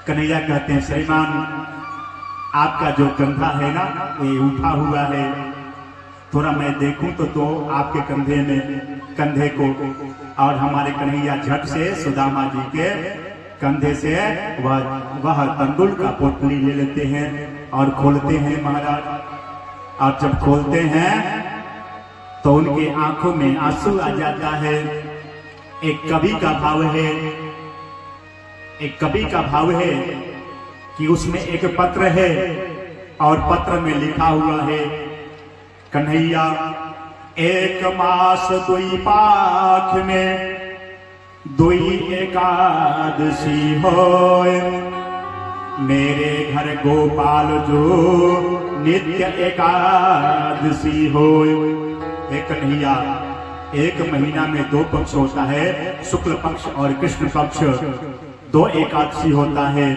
कन्हैया कहते हैं श्रीमान आपका जो कंधा है ना ये उठा हुआ है, थोड़ा मैं देखूं तो आपके कंधे को। और हमारे कन्हैया झट से सुदामा जी के कंधे से वह तंदुल का पोटली ले लेते हैं और खोलते हैं महाराज। और जब खोलते हैं तो उनकी आंखों में आंसू आ जाता है। एक कवि का भाव है कि उसमें एक पत्र है और पत्र में लिखा हुआ है, कन्हैया एक मास दुई पाख में दुई एकादशी होए, मेरे घर गोपाल जो नित्य एकादशी होए। हे कन्हैया एक महीना में 2 पक्ष होता है, शुक्ल पक्ष और कृष्ण पक्ष, 2 एकादशी होता है।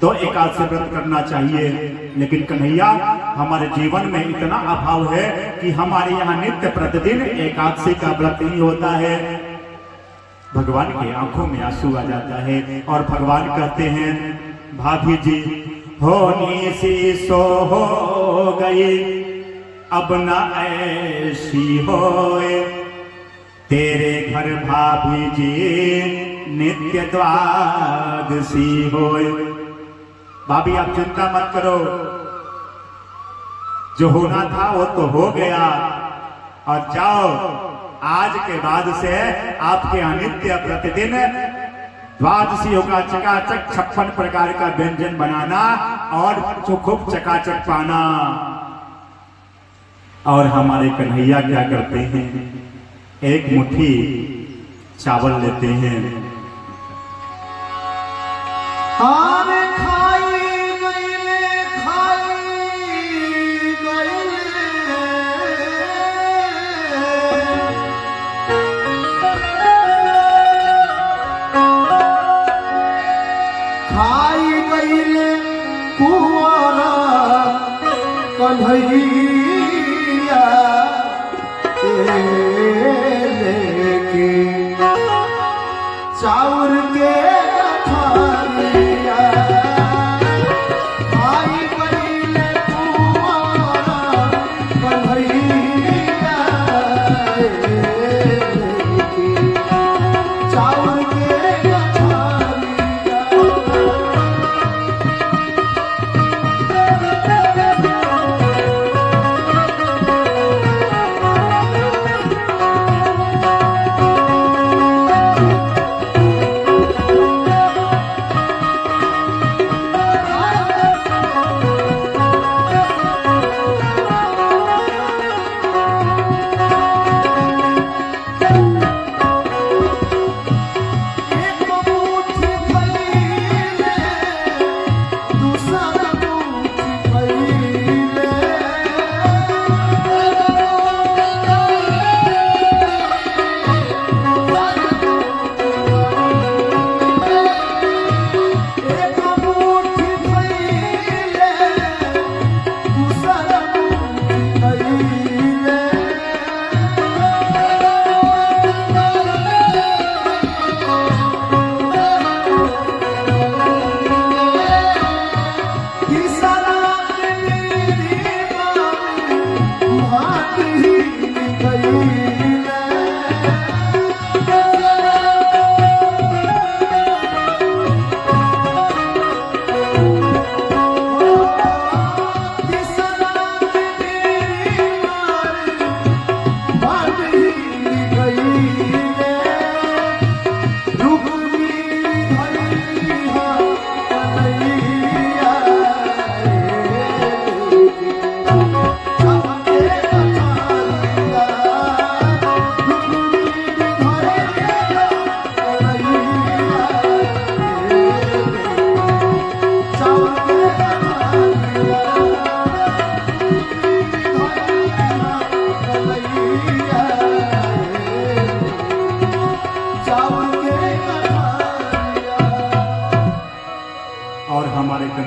2 एकादशी व्रत करना चाहिए, लेकिन कन्हैया हमारे जीवन में इतना अभाव है कि हमारे यहाँ नित्य प्रतिदिन एकादशी का व्रत ही होता है। भगवान के आंखों में आंसू आ जाता है और भगवान कहते हैं, भाभी जी होनी सी सो हो गई, अब न ऐसी होए, तेरे घर भाभी जी नित्य द्वादशी होए। भाभी आप चिंता मत करो, जो होना था वो तो हो गया, और जाओ आज के बाद से आपके अनित्य प्रतिदिन द्वादशी होगा, चकाचक 56 प्रकार का व्यंजन बनाना और खूब चकाचक पाना। और हमारे कन्हैया क्या करते हैं, एक मुट्ठी चावल लेते हैं, कन्हैया लेके चाउर के थालिया, खाई गईले कुंवारा कन्हैया लेके चाउर के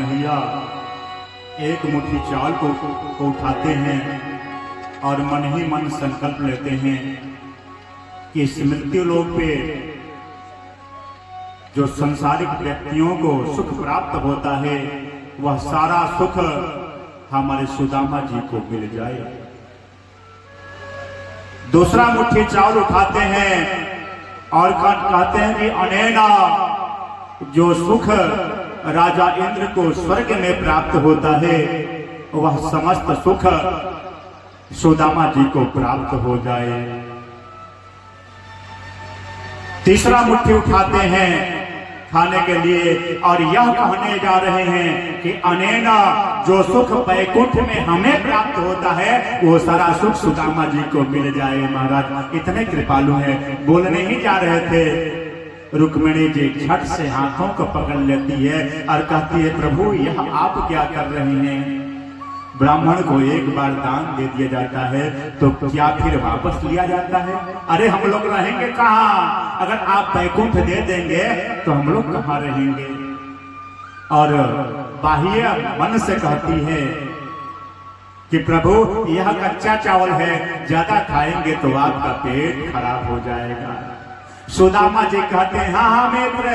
थालिया। एक मुट्ठी चावल को उठाते हैं और मन ही मन संकल्प लेते हैं कि इस मृत्यु लोक पे जो संसारिक व्यक्तियों को सुख प्राप्त होता है वह सारा सुख हमारे सुदामा जी को मिल जाए। दूसरा मुट्ठी चावल उठाते हैं और कहते हैं कि अनेना, जो सुख राजा इंद्र को स्वर्ग में प्राप्त होता है वह समस्त सुख सुदामा जी को प्राप्त हो जाए। तीसरा मुट्ठी उठाते हैं खाने के लिए और यह कहने जा रहे हैं कि अनेना, जो सुख बैकुंठ में हमें प्राप्त होता है वो सारा सुख सुदामा जी को मिल जाए। महाराज इतने कृपालु हैं। बोलने ही जा रहे थे, रुक्मिणी जी झट से हाथों को पकड़ लेती है और कहती है, प्रभु यह आप क्या कर रही हैं? ब्राह्मण को एक बार दान दे दिया जाता है तो क्या फिर वापस लिया जाता है? अरे हम लोग रहेंगे कहाँ? अगर आप बैकुंठ दे देंगे तो हम लोग कहाँ रहेंगे? और बाह्य मन से कहती है कि प्रभु यह कच्चा चावल है, ज्यादा खाएंगे तो आपका पेट खराब हो जाएगा। सुदामा जी कहते हैं, हाँ मित्र,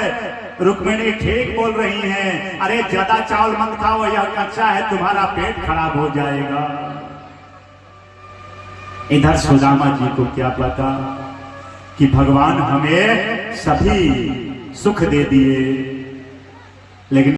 रुक्मिणी ठीक बोल रही हैं। अरे ज्यादा चावल मत खाओ, यह कच्चा है, तुम्हारा पेट खराब हो जाएगा। इधर सुदामा जी को क्या पता कि भगवान हमें सभी सुख दे दिए, लेकिन